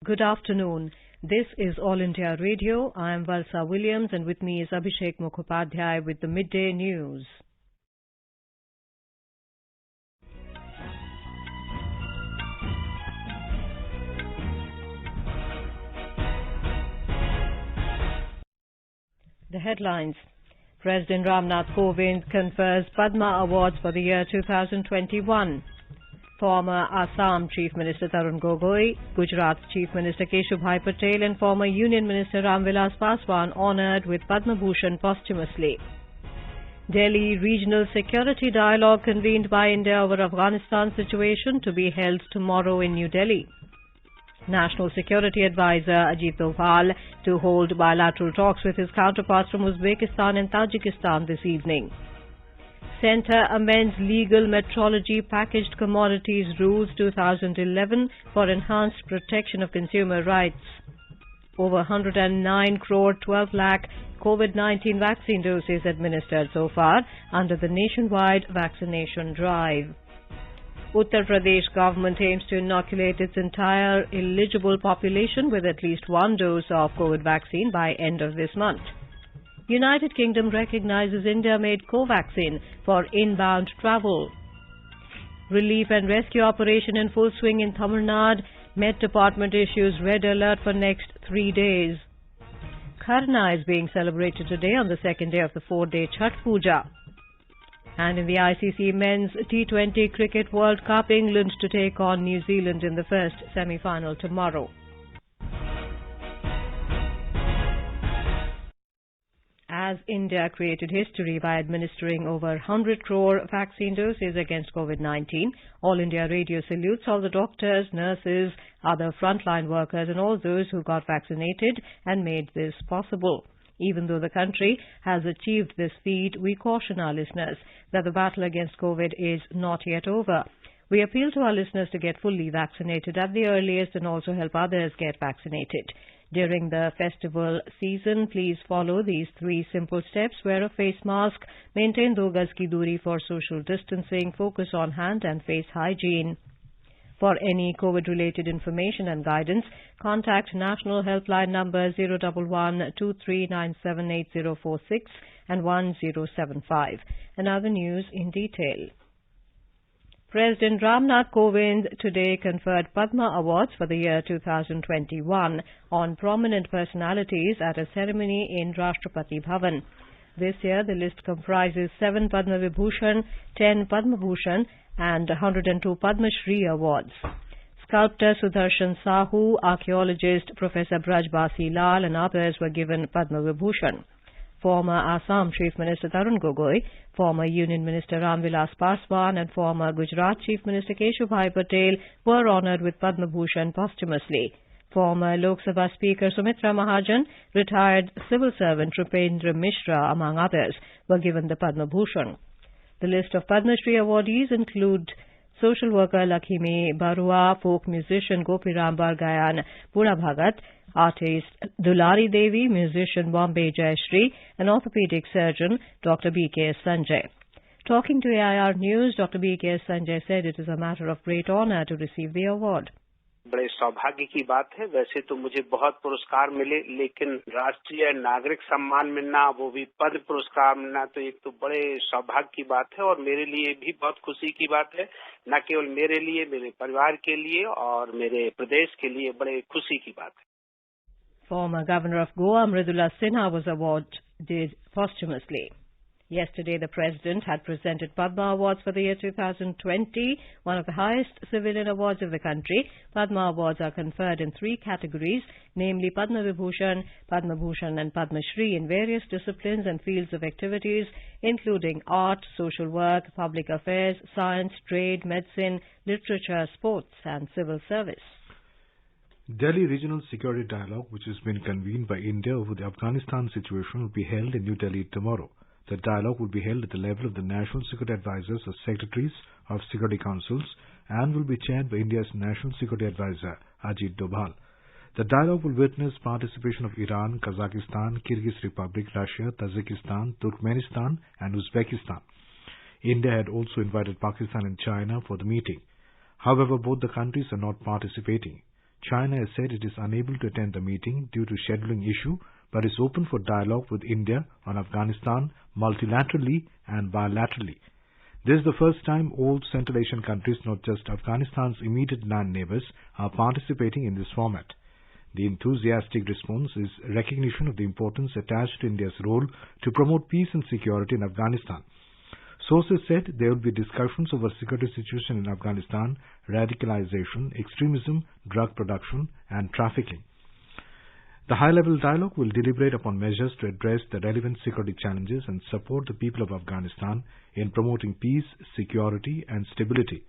Good afternoon. This is All India Radio. I am Valsa Williams and with me is Abhishek Mukhopadhyay with the Midday News. The headlines. President Ramnath Kovind confers Padma Awards for the year 2021. Former Assam Chief Minister Tarun Gogoi, Gujarat's Chief Minister Keshubhai Patel and former Union Minister Ramvilas Paswan honoured with Padma Bhushan posthumously. Delhi Regional Security Dialogue convened by India over Afghanistan situation to be held tomorrow in New Delhi. National Security Advisor Ajit Doval to hold bilateral talks with his counterparts from Uzbekistan and Tajikistan this evening. Centre amends Legal Metrology Packaged Commodities Rules 2011 for enhanced protection of consumer rights. Over 109 crore 12 lakh COVID-19 vaccine doses administered so far under the nationwide vaccination drive. Uttar Pradesh government aims to inoculate its entire eligible population with at least one dose of COVID vaccine by end of this month. United Kingdom recognizes India-made Covaxin for inbound travel. Relief and rescue operation in full swing in Tamil Nadu. Met Department issues red alert for next 3 days. Kharna is being celebrated today on the second day of the 4-day Chhath Puja. And in the ICC Men's T20 Cricket World Cup, England to take on New Zealand in the first semi-final tomorrow. As India created history by administering over 100 crore vaccine doses against COVID-19, All India Radio salutes all the doctors, nurses, other frontline workers and all those who got vaccinated and made this possible. Even though the country has achieved this feat, we caution our listeners that the battle against COVID is not yet over. We appeal to our listeners to get fully vaccinated at the earliest and also help others get vaccinated. During the festival season, please follow these 3 simple steps. Wear a face mask, maintain 2 gaz ki duri for social distancing, focus on hand and face hygiene. For any COVID-related information and guidance, contact National Helpline number 011-2397-8046 and 1075. And now the news in detail. President Ramnath Kovind today conferred Padma Awards for the year 2021 on prominent personalities at a ceremony in Rashtrapati Bhavan. This year, the list comprises 7 Padma Vibhushan, 10 Padma Bhushan and 102 Padma Shri awards. Sculptor Sudarshan Sahu, archaeologist Professor Braj Basi Lal and others were given Padma Vibhushan. Former Assam Chief Minister Tarun Gogoi, former Union Minister Ramvilas Paswan and former Gujarat Chief Minister Keshubhai Patel were honoured with Padma Bhushan posthumously. Former Lok Sabha Speaker Sumitra Mahajan, retired civil servant Rupendra Mishra, among others, were given the Padma Bhushan. The list of Padma Shri awardees include social worker Lakshmi Barua, folk musician Gopiram Bargayan Pura Bhagat, artist Dulari Devi, musician Bombay Jayashri, and orthopedic surgeon Dr. B.K. Sanjay. Talking to AIR News, Dr. B.K. Sanjay said it is a matter of great honour to receive the award. बड़े सौभाग्य की बात है। वैसे तो मुझे बहुत पुरस्कार मिले, लेकिन राष्ट्रीय नागरिक सम्मान मिलना, वो भी पद्म पुरस्कार मिलना, तो एक तो बड़े सौभाग्य की बात है और मेरे लिए भी बहुत खुशी की बात है। न केवल मेरे लिए, मेरे परिवार के लिए और मेरे प्रदेश के लिए बड़े खुशी की बात है। Former Governor of Goa Mridula Sinha was awarded posthumously. Yesterday, the President had presented Padma Awards for the year 2020, one of the highest civilian awards of the country. Padma Awards are conferred in 3 categories, namely Padma Vibhushan, Padma Bhushan and Padma Shri in various disciplines and fields of activities, including art, social work, public affairs, science, trade, medicine, literature, sports and civil service. Delhi Regional Security Dialogue, which has been convened by India over the Afghanistan situation, will be held in New Delhi tomorrow. The dialogue will be held at the level of the National Security Advisors or Secretaries of Security Councils and will be chaired by India's National Security Advisor, Ajit Doval. The dialogue will witness participation of Iran, Kazakhstan, Kyrgyz Republic, Russia, Tajikistan, Turkmenistan and Uzbekistan. India had also invited Pakistan and China for the meeting. However, both the countries are not participating. China has said it is unable to attend the meeting due to scheduling issue, but is open for dialogue with India on Afghanistan multilaterally and bilaterally. This is the first time all Central Asian countries, not just Afghanistan's immediate land neighbors, are participating in this format. The enthusiastic response is recognition of the importance attached to India's role to promote peace and security in Afghanistan. Sources said there will be discussions over security situation in Afghanistan, radicalization, extremism, drug production and trafficking. The high-level dialogue will deliberate upon measures to address the relevant security challenges and support the people of Afghanistan in promoting peace, security and stability.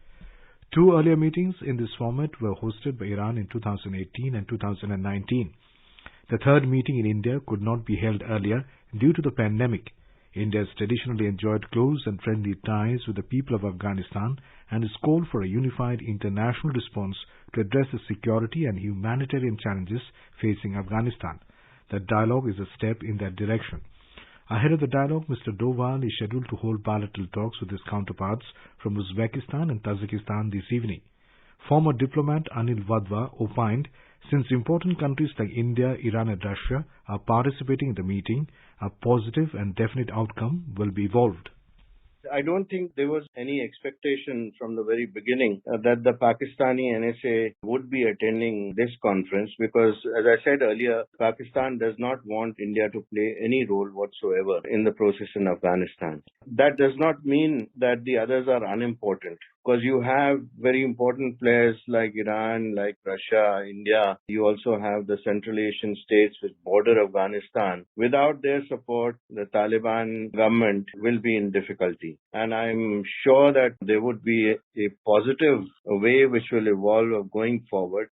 Two earlier meetings in this format were hosted by Iran in 2018 and 2019. The third meeting in India could not be held earlier due to the pandemic. India has traditionally enjoyed close and friendly ties with the people of Afghanistan and has called for a unified international response to address the security and humanitarian challenges facing Afghanistan. The dialogue is a step in that direction. Ahead of the dialogue, Mr. Doval is scheduled to hold bilateral talks with his counterparts from Uzbekistan and Tajikistan this evening. Former diplomat Anil Wadhwa opined, since important countries like India, Iran and Russia are participating in the meeting, a positive and definite outcome will be evolved. I don't think there was any expectation from the very beginning that the Pakistani NSA would be attending this conference because, as I said earlier, Pakistan does not want India to play any role whatsoever in the process in Afghanistan. That does not mean that the others are unimportant, because you have very important players like Iran, like Russia, India. You also have the Central Asian states which border Afghanistan. Without their support, the Taliban government will be in difficulty. And I'm sure that there would be a positive way which will evolve going forward.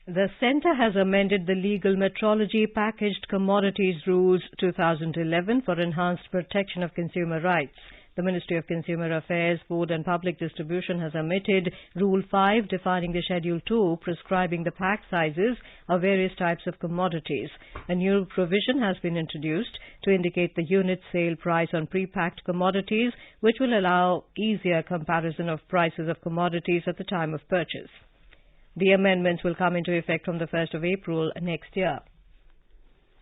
The Centre has amended the Legal Metrology Packaged Commodities Rules 2011 for enhanced protection of consumer rights. The Ministry of Consumer Affairs, Food and Public Distribution has omitted Rule 5 defining the Schedule 2 prescribing the pack sizes of various types of commodities. A new provision has been introduced to indicate the unit sale price on pre-packed commodities, which will allow easier comparison of prices of commodities at the time of purchase. The amendments will come into effect from the 1st of April next year.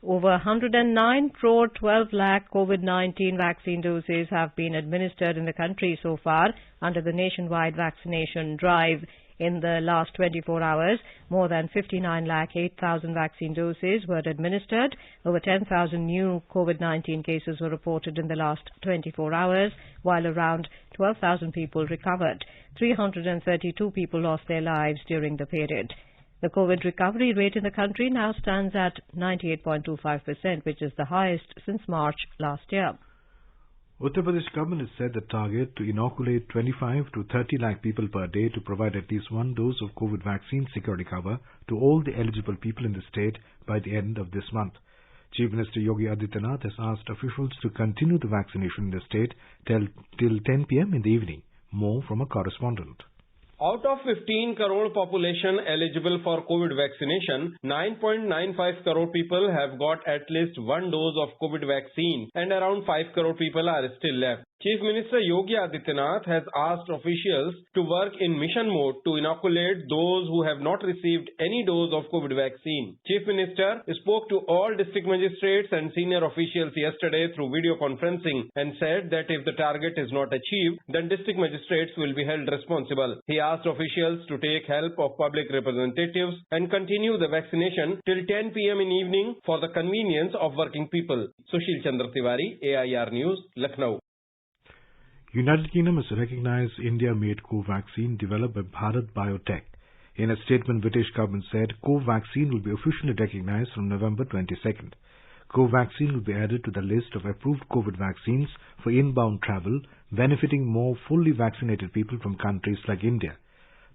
Over 109 crore 12 lakh COVID-19 vaccine doses have been administered in the country so far under the nationwide vaccination drive. In the last 24 hours, more than 59 lakh 8,000 vaccine doses were administered. Over 10,000 new COVID-19 cases were reported in the last 24 hours, while around 12,000 people recovered. 332 people lost their lives during the period. The COVID recovery rate in the country now stands at 98.25%, which is the highest since March last year. Uttar Pradesh government has set the target to inoculate 25 to 30 lakh people per day to provide at least one dose of COVID vaccine security cover to all the eligible people in the state by the end of this month. Chief Minister Yogi Adityanath has asked officials to continue the vaccination in the state till 10 p.m. in the evening. More from a correspondent. Out of 15 crore population eligible for COVID vaccination, 9.95 crore people have got at least one dose of COVID vaccine and around 5 crore people are still left. Chief Minister Yogi Adityanath has asked officials to work in mission mode to inoculate those who have not received any dose of COVID vaccine. Chief Minister spoke to all district magistrates and senior officials yesterday through video conferencing and said that if the target is not achieved, then district magistrates will be held responsible. He asked officials to take help of public representatives and continue the vaccination till 10 p.m. in evening for the convenience of working people. Sushil Chandra Tiwari, AIR News, Lucknow. United Kingdom has recognized India-made Covaxin developed by Bharat Biotech. In a statement, British government said Covaxin will be officially recognized from November 22nd. Covaxin will be added to the list of approved COVID vaccines for inbound travel, benefiting more fully vaccinated people from countries like India.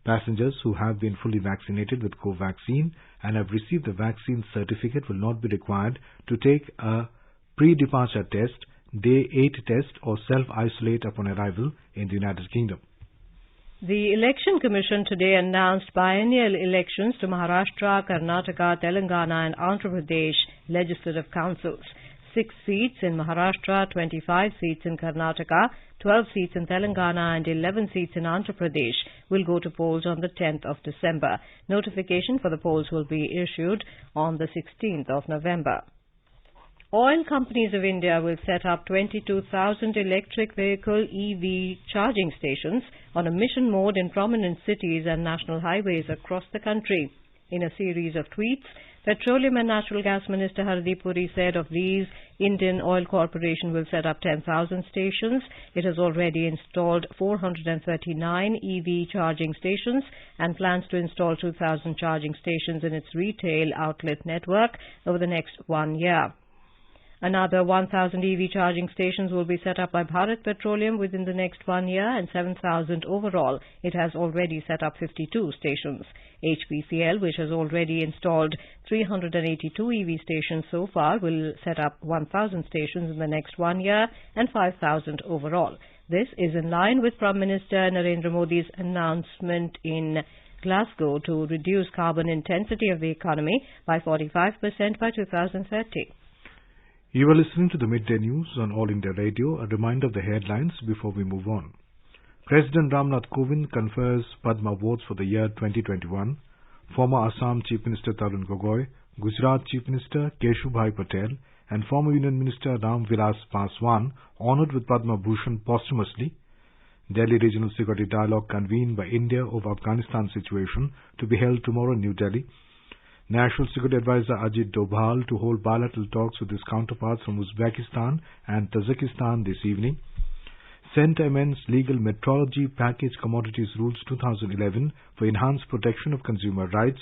Passengers who have been fully vaccinated with Covaxin and have received the vaccine certificate will not be required to take a pre-departure test, Day 8 test or self-isolate upon arrival in the United Kingdom. The Election Commission today announced biennial elections to Maharashtra, Karnataka, Telangana and Andhra Pradesh legislative councils. 6 seats in Maharashtra, 25 seats in Karnataka, 12 seats in Telangana and 11 seats in Andhra Pradesh will go to polls on the 10th of December. Notification for the polls will be issued on the 16th of November. Oil Companies of India will set up 22,000 electric vehicle EV charging stations on a mission mode in prominent cities and national highways across the country. In a series of tweets, Petroleum and Natural Gas Minister Hardeep Puri said of these, Indian Oil Corporation will set up 10,000 stations. It has already installed 439 EV charging stations and plans to install 2,000 charging stations in its retail outlet network over the next 1 year. Another 1,000 EV charging stations will be set up by Bharat Petroleum within the next 1 year and 7,000 overall. It has already set up 52 stations. HPCL, which has already installed 382 EV stations so far, will set up 1,000 stations in the next 1 year and 5,000 overall. This is in line with Prime Minister Narendra Modi's announcement in Glasgow to reduce carbon intensity of the economy by 45% by 2030. You are listening to the Midday News on All India Radio. A reminder of the headlines before we move on. President Ramnath Kovind confers Padma Awards for the year 2021. Former Assam Chief Minister Tarun Gogoi, Gujarat Chief Minister Keshubhai Patel and former Union Minister Ram Vilas Paswan honoured with Padma Bhushan posthumously. Delhi Regional Security Dialogue convened by India over Afghanistan situation to be held tomorrow in New Delhi. National Security Advisor Ajit Doval to hold bilateral talks with his counterparts from Uzbekistan and Tajikistan this evening. Centre amends Legal Metrology Package Commodities Rules 2011 for enhanced protection of consumer rights.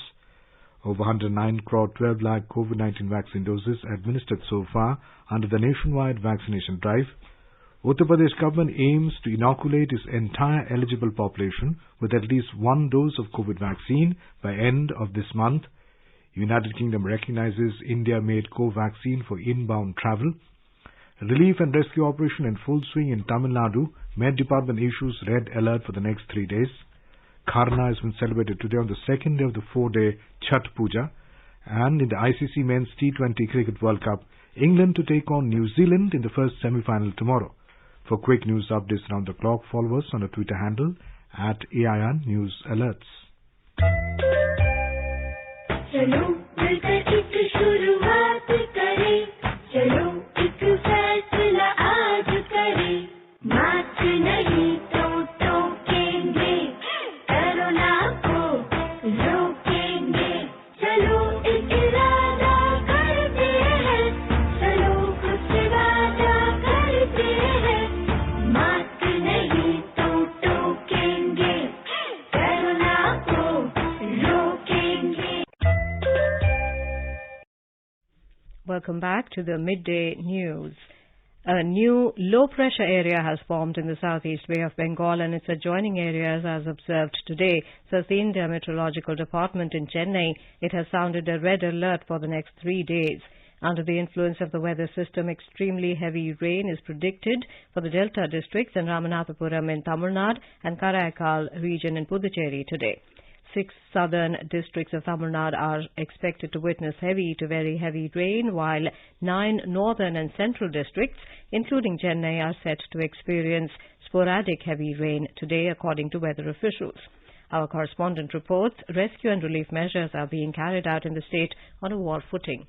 Over 109 crore 12 lakh COVID-19 vaccine doses administered so far under the nationwide vaccination drive. Uttar Pradesh government aims to inoculate its entire eligible population with at least one dose of COVID vaccine by end of this month. United Kingdom recognizes India-made co-vaccine for inbound travel. Relief and rescue operation in full swing in Tamil Nadu. Met Department issues red alert for the next 3 days. Kharna has been celebrated today on the second day of the 4-day Chhath Puja. And in the ICC Men's T20 Cricket World Cup, England to take on New Zealand in the first semi-final tomorrow. For quick news updates around the clock, follow us on the Twitter handle @AIR News Alerts. चलो मिलकर एक शुरुआत करें, चलो एक फैसला आज करें, मास्क नहीं तो टोकेंगे, कोरोना को रोकेंगे, चलो एक इरादा करते हैं, चलो कुछ वादा करते हैं, मास्क नहीं तो टोकेंगे, कोरोना को रोकेंगे. Welcome back to the Midday News. A new low-pressure area has formed in the southeast Bay of Bengal and its adjoining areas as observed today. Says the India Meteorological Department in Chennai, it has sounded a red alert for the next 3 days. Under the influence of the weather system, extremely heavy rain is predicted for the Delta districts in Ramanathapuram in Tamil Nadu and Karaikal region in Puducherry today. 6 southern districts of Tamil Nadu are expected to witness heavy to very heavy rain, while 9 northern and central districts, including Chennai, are set to experience sporadic heavy rain today, according to weather officials. Our correspondent reports rescue and relief measures are being carried out in the state on a war footing.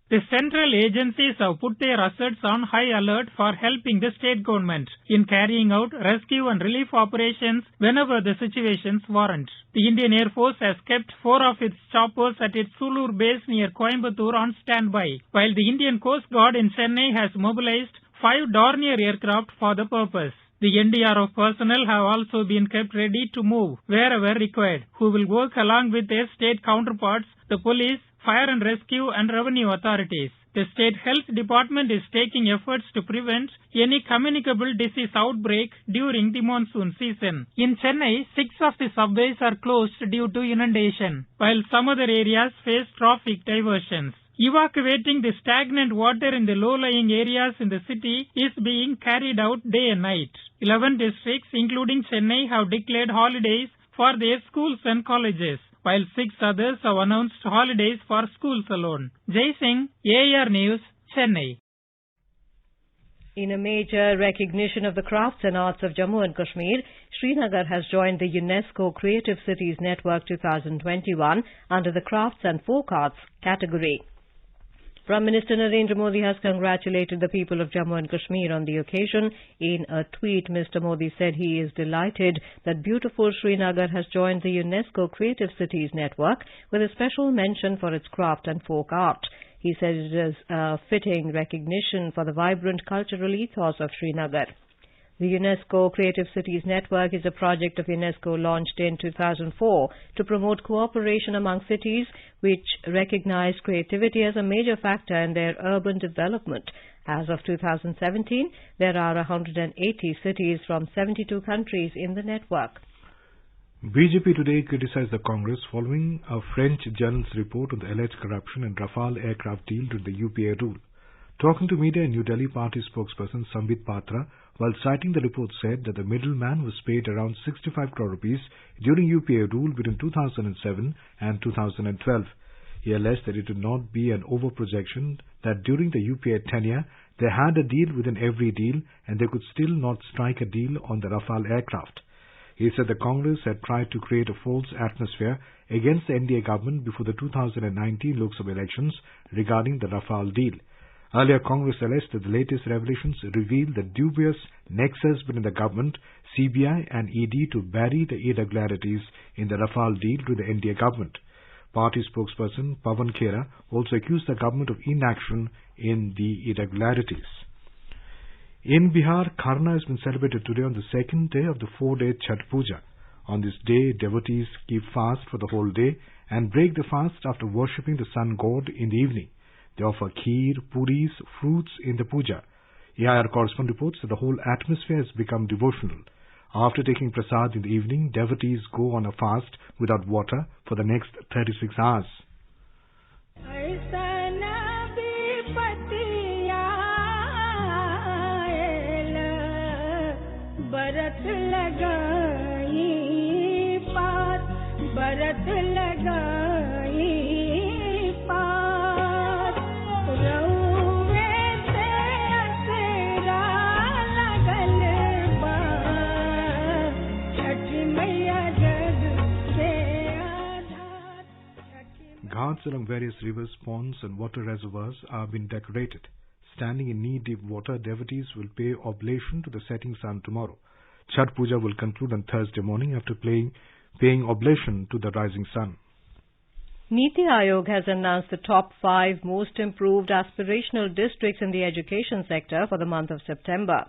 The central agencies have put their assets on high alert for helping the state government in carrying out rescue and relief operations whenever the situations warrant. The Indian Air Force has kept 4 of its choppers at its Sulur base near Coimbatore on standby, while the Indian Coast Guard in Chennai has mobilized 5 Dornier aircraft for the purpose. The NDRF personnel have also been kept ready to move wherever required, who will work along with their state counterparts, the police, fire and rescue and revenue authorities. The State Health Department is taking efforts to prevent any communicable disease outbreak during the monsoon season. In Chennai, 6 of the subways are closed due to inundation, while some other areas face traffic diversions. Evacuating the stagnant water in the low-lying areas in the city is being carried out day and night. 11 districts, including Chennai, have declared holidays for their schools and colleges, while 6 others have announced holidays for schools alone. Jai Singh, AIR News, Chennai. In a major recognition of the crafts and arts of Jammu and Kashmir, Srinagar has joined the Unesco Creative Cities Network 2021 under the Crafts and Folk Arts category. Prime Minister Narendra Modi has congratulated the people of Jammu and Kashmir on the occasion. In a tweet, Mr. Modi said he is delighted that beautiful Srinagar has joined the UNESCO Creative Cities Network with a special mention for its craft and folk art. He said it is a fitting recognition for the vibrant cultural ethos of Srinagar. The UNESCO Creative Cities Network is a project of UNESCO launched in 2004 to promote cooperation among cities which recognize creativity as a major factor in their urban development. As of 2017, there are 180 cities from 72 countries in the network. BJP today criticized the Congress following a French journal's report on the alleged corruption in Rafale aircraft deal during the UPA rule. Talking to media, New Delhi party spokesperson Sambit Patra, while citing the report, said that the middleman was paid around 65 crore rupees during UPA rule between 2007 and 2012. He alleged that it would not be an overprojection that during the UPA tenure, they had a deal within every deal and they could still not strike a deal on the Rafale aircraft. He said the Congress had tried to create a false atmosphere against the NDA government before the 2019 Lok Sabha elections regarding the Rafale deal. Earlier, Congress alleged that the latest revelations reveal the dubious nexus between the government, CBI and ED to bury the irregularities in the Rafale deal to the NDA government. Party spokesperson Pawan Khera also accused the government of inaction in the irregularities. In Bihar, Kharna has been celebrated today on the second day of the 4-day Chhat Puja. On this day, devotees keep fast for the whole day and break the fast after worshipping the sun god in the evening. They offer kheer, puris, fruits in the puja. EIR correspondent reports that the whole atmosphere has become devotional. After taking prasad in the evening, devotees go on a fast without water for the next 36 hours. Ghats along various rivers, ponds and water reservoirs are being decorated. Standing in knee-deep water, devotees will pay oblation to the setting sun tomorrow. Chhat Puja will conclude on Thursday morning after paying oblation to the rising sun. Niti Aayog has announced the top 5 most improved aspirational districts in the education sector for the month of September.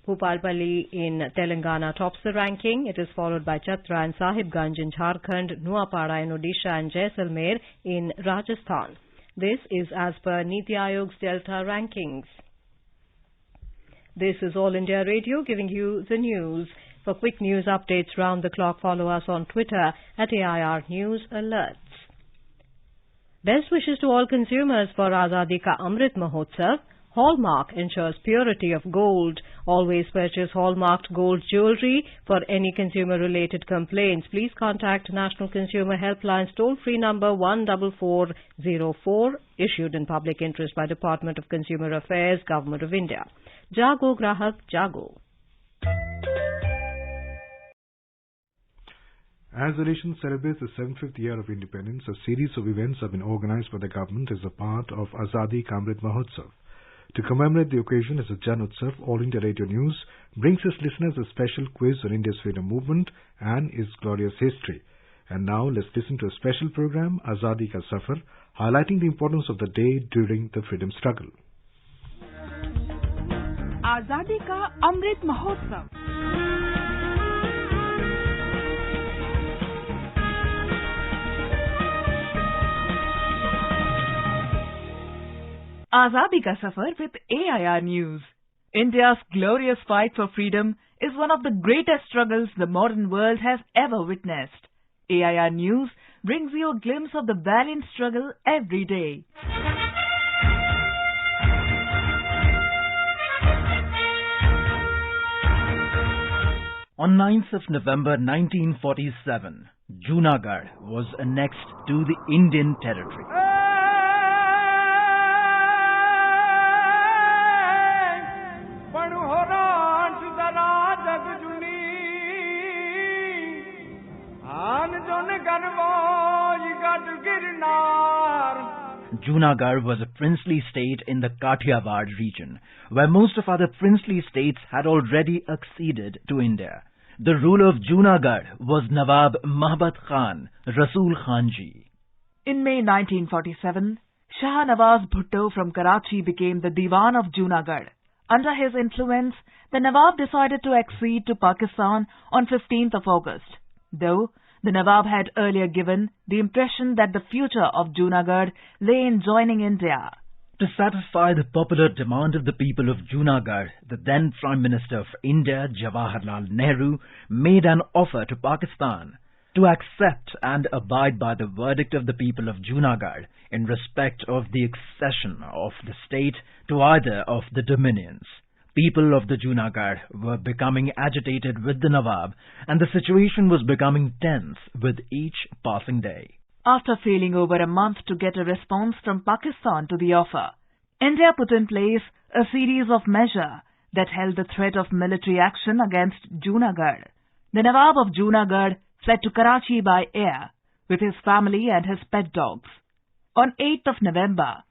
Bhupalpalli in Telangana tops the ranking. It is followed by Chatra and Sahibganj in Jharkhand, Nuapada in Odisha and Jaisalmer in Rajasthan. This is as per Niti Aayog's Delta rankings. This is All India Radio giving you the news. For quick news updates round the clock, follow us on Twitter at AIR News Alerts. Best wishes to all consumers for Azadi Ka Amrit Mahotsav. Hallmark ensures purity of gold. Always purchase hallmarked gold jewellery. For any consumer-related complaints, please contact National Consumer Helpline's toll-free number 14404, issued in public interest by Department of Consumer Affairs, Government of India. Jago Grahak Jago. As the nation celebrates the 75th year of independence, a series of events have been organized by the government as a part of Azadi Ka Amrit Mahotsav. To commemorate the occasion as a Jan Utsav, All India Radio News brings its listeners a special quiz on India's freedom movement and its glorious history. And now let's listen to a special program, Azadi Ka Safar, highlighting the importance of the day during the freedom struggle. Azadi Ka Amrit Mahotsav. Azadi Ka Safar with AIR News. India's glorious fight for freedom is one of the greatest struggles the modern world has ever witnessed. AIR News brings you a glimpse of the valiant struggle every day. On 9th of November 1947, Srinagar was annexed to the Indian territory. Junagadh was a princely state in the Kathiawar region, where most of other princely states had already acceded to India. The ruler of Junagadh was Nawab Mahbat Khan Rasool Khan Ji. In May 1947, Shah Nawaz Bhutto from Karachi became the Diwan of Junagadh. Under his influence, the Nawab decided to accede to Pakistan on 15th of August, though the Nawab had earlier given the impression that the future of Junagadh lay in joining India. To satisfy the popular demand of the people of Junagadh, the then Prime Minister of India, Jawaharlal Nehru, made an offer to Pakistan to accept and abide by the verdict of the people of Junagadh in respect of the accession of the state to either of the dominions. People of the Junagadh were becoming agitated with the Nawab, and the situation was becoming tense with each passing day. After failing over a month to get a response from Pakistan to the offer, India put in place a series of measures that held the threat of military action against Junagadh. The Nawab of Junagadh fled to Karachi by air with his family and his pet dogs. On 8th of November,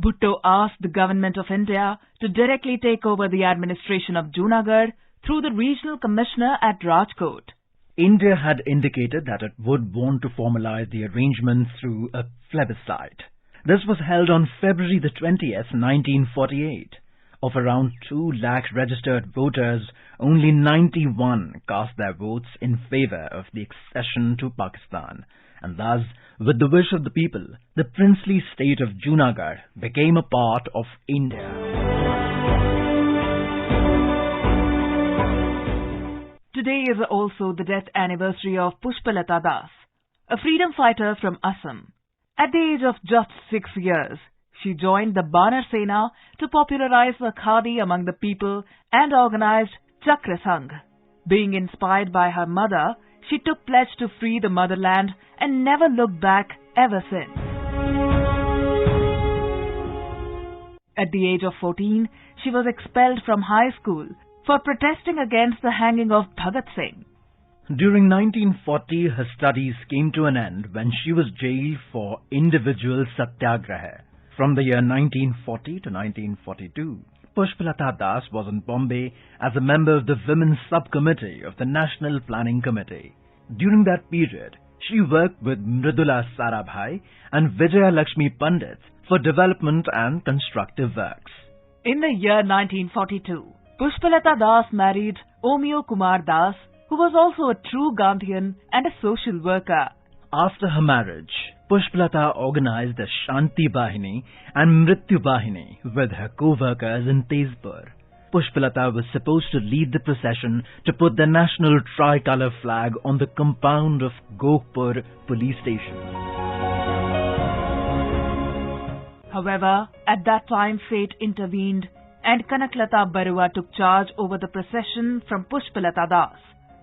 Bhutto asked the government of India to directly take over the administration of Junagadh through the regional commissioner at Rajkot. India had indicated that it would want to formalize the arrangement through a plebiscite. This was held on February the 20th, 1948. Of around 2 lakh registered voters, only 91 cast their votes in favor of the accession to Pakistan, and thus, with the wish of the people, the princely state of Junagadh became a part of India. Today is also the death anniversary of Pushpalata Das, a freedom fighter from Assam. At the age of just 6 years, she joined the Banar Sena to popularize the khadi among the people and organized Chakra Sangh. Being inspired by her mother, she took pledge to free the motherland and never looked back ever since. At the age of 14, she was expelled from high school for protesting against the hanging of Bhagat Singh. During 1940, her studies came to an end when she was jailed for individual satyagraha. From the year 1940 to 1942, Pushpalata Das was in Bombay as a member of the Women's Subcommittee of the National Planning Committee. During that period, she worked with Mridula Sarabhai and Vijaya Lakshmi Pandit for development and constructive works. In the year 1942, Pushpalata Das married Omio Kumar Das, who was also a true Gandhian and a social worker. After her marriage, Pushpalata organized the Shanti Bahini and Mrityu Bahini with her co-workers in Tezpur. Pushpalata was supposed to lead the procession to put the national tricolour flag on the compound of Gokhpur police station. However, at that time fate intervened and Kanaklata Barua took charge over the procession from Pushpalata Das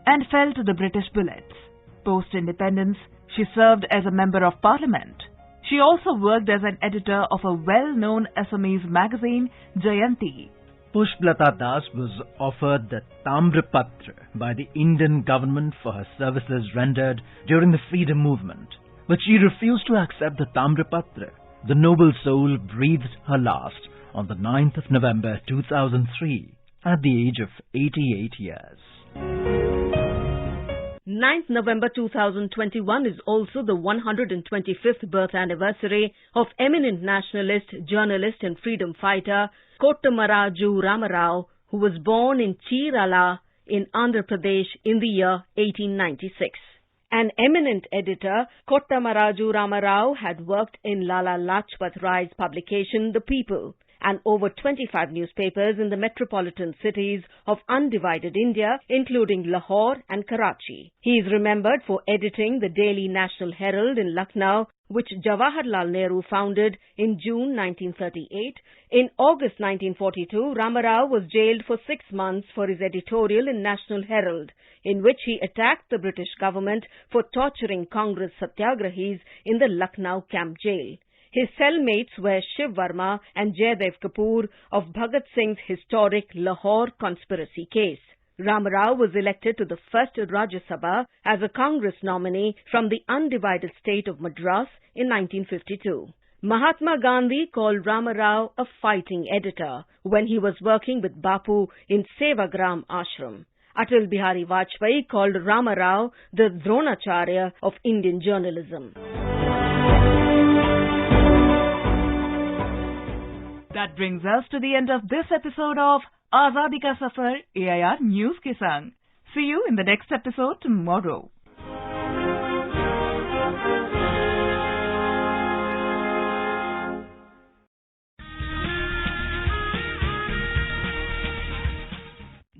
and fell to the British bullets. Post-independence, she served as a member of parliament. She also worked as an editor of a well-known Assamese magazine, Jayanti. Pushpalata Das was offered the Tamrapatra by the Indian government for her services rendered during the freedom movement, but she refused to accept the Tamrapatra. The noble soul breathed her last on the 9th of November 2003 at the age of 88 years. 9th November 2021 is also the 125th birth anniversary of eminent nationalist, journalist and freedom fighter Kottamaraju Ramarao, who was born in Chirala in Andhra Pradesh in the year 1896. An eminent editor, Kottamaraju Ramarao had worked in Lala Lajpat Rai's publication The People and over 25 newspapers in the metropolitan cities of undivided India, including Lahore and Karachi. He is remembered for editing the Daily National Herald in Lucknow, which Jawaharlal Nehru founded in June 1938. In August 1942, Ramarao was jailed for 6 months for his editorial in National Herald, in which he attacked the British government for torturing Congress satyagrahis in the Lucknow camp jail. His cellmates were Shiv Varma and Jaydev Kapoor of Bhagat Singh's historic Lahore conspiracy case. Rama Rao was elected to the first Rajya Sabha as a Congress nominee from the undivided state of Madras in 1952. Mahatma Gandhi called Rama Rao a fighting editor when he was working with Bapu in Sevagram Ashram. Atal Bihari Vajpayee called Rama Rao the Dronacharya of Indian journalism. That brings us to the end of this episode of Azadi Ka Safar AIR News ke sang. See you in the next episode tomorrow.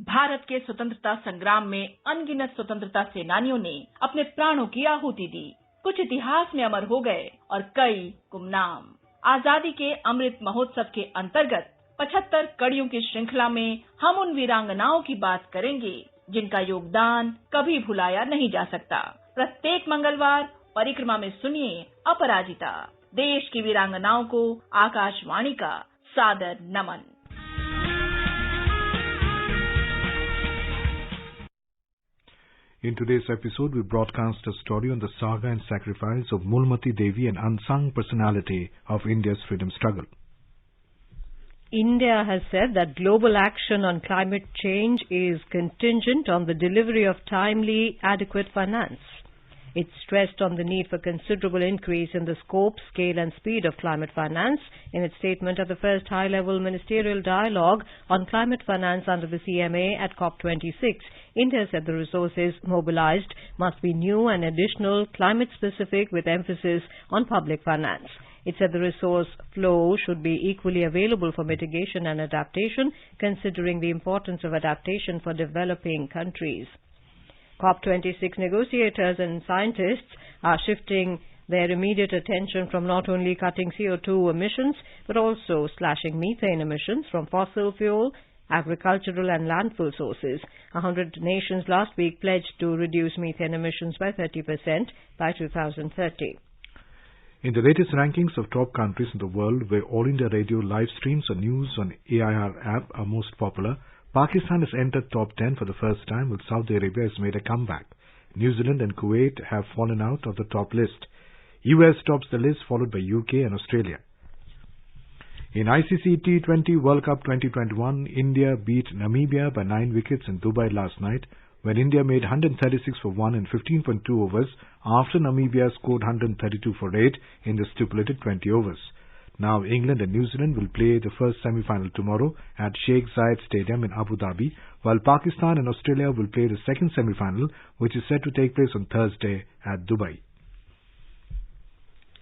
Bharat के स्वतंत्रता संग्राम में अनगिनत स्वतंत्रता सेनानियों ने अपने प्राणों की आहुति दी। कुछ इतिहास में अमर हो गए और कई गुमनाम। आजादी के अमृत महोत्सव के अंतर्गत 75 कड़ियों की श्रृंखला में हम उन वीरांगनाओं की बात करेंगे जिनका योगदान कभी भुलाया नहीं जा सकता। प्रत्येक मंगलवार परिक्रमा में सुनिए अपराजिता, देश की वीरांगनाओं को आकाशवाणी का सादर नमन। In today's episode, we broadcast a story on the saga and sacrifice of Mulmati Devi, an unsung personality of India's freedom struggle. India has said that global action on climate change is contingent on the delivery of timely, adequate finance. It stressed on the need for considerable increase in the scope, scale and speed of climate finance in its statement at the first high-level ministerial dialogue on climate finance under the CMA at COP26. India said the resources mobilized must be new and additional, climate-specific with emphasis on public finance. It said the resource flow should be equally available for mitigation and adaptation, considering the importance of adaptation for developing countries. COP26 negotiators and scientists are shifting their immediate attention from not only cutting CO2 emissions, but also slashing methane emissions from fossil fuel, agricultural and landfill sources. 100 nations last week pledged to reduce methane emissions by 30% by 2030. In the latest rankings of top countries in the world where All India Radio live streams or news on AIR app are most popular, Pakistan has entered top 10 for the first time, while Saudi Arabia has made a comeback. New Zealand and Kuwait have fallen out of the top list. US tops the list, followed by UK and Australia. In ICC T20 World Cup 2021, India beat Namibia by 9 wickets in Dubai last night, when India made 136 for 1 in 15.2 overs after Namibia scored 132 for 8 in the stipulated 20 overs. Now England and New Zealand will play the first semi-final tomorrow at Sheikh Zayed Stadium in Abu Dhabi, while Pakistan and Australia will play the second semi-final, which is set to take place on Thursday at Dubai.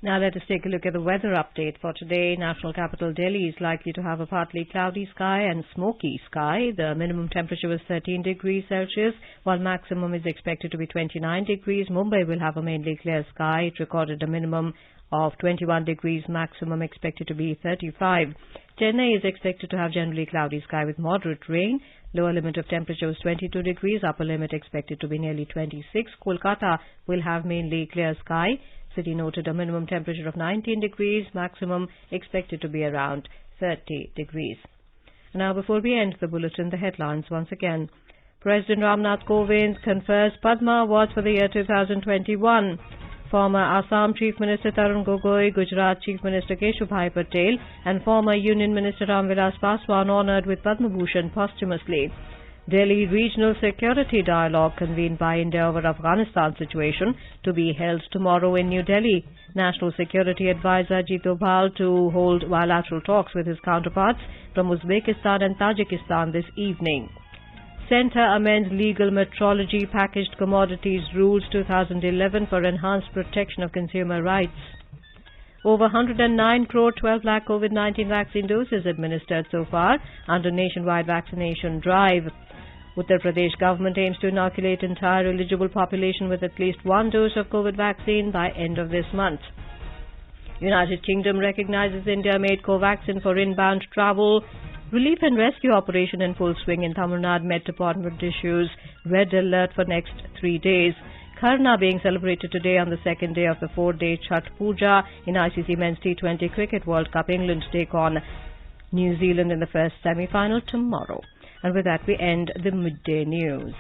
Now let us take a look at the weather update for today. National capital Delhi is likely to have a partly cloudy sky and smoky sky. The minimum temperature was 13 degrees Celsius, while maximum is expected to be 29 degrees. Mumbai will have a mainly clear sky. It recorded a minimum of 21 degrees, maximum expected to be 35. Chennai is expected to have generally cloudy sky with moderate rain. Lower limit of temperature was 22 degrees, upper limit expected to be nearly 26. Kolkata will have mainly clear sky. City noted a minimum temperature of 19 degrees, maximum expected to be around 30 degrees. Now, before we end the bulletin, the headlines once again. President Ramnath Kovind confers Padma Awards for the year 2021. Former Assam Chief Minister Tarun Gogoi, Gujarat Chief Minister Keshubhai Patel and former Union Minister Ramvilas Paswan honoured with Padma Bhushan posthumously. Delhi Regional Security Dialogue convened by India over Afghanistan situation to be held tomorrow in New Delhi. National Security Advisor Ajit Doval to hold bilateral talks with his counterparts from Uzbekistan and Tajikistan this evening. Centre amends legal metrology packaged commodities rules 2011 for enhanced protection of consumer rights. Over 109 crore 12 lakh COVID-19 vaccine doses administered so far under nationwide vaccination drive. Uttar Pradesh government aims to inoculate entire eligible population with at least one dose of COVID vaccine by end of this month. United Kingdom recognizes India-made Covaxin for inbound travel. Relief and rescue operation in full swing in Tamil Nadu. Met Department issues red alert for next 3 days. Karna being celebrated today on the second day of the 4-day Chhath Puja in ICC Men's T20 Cricket World Cup. England take on New Zealand in the first semi-final tomorrow. And with that, we end the midday news.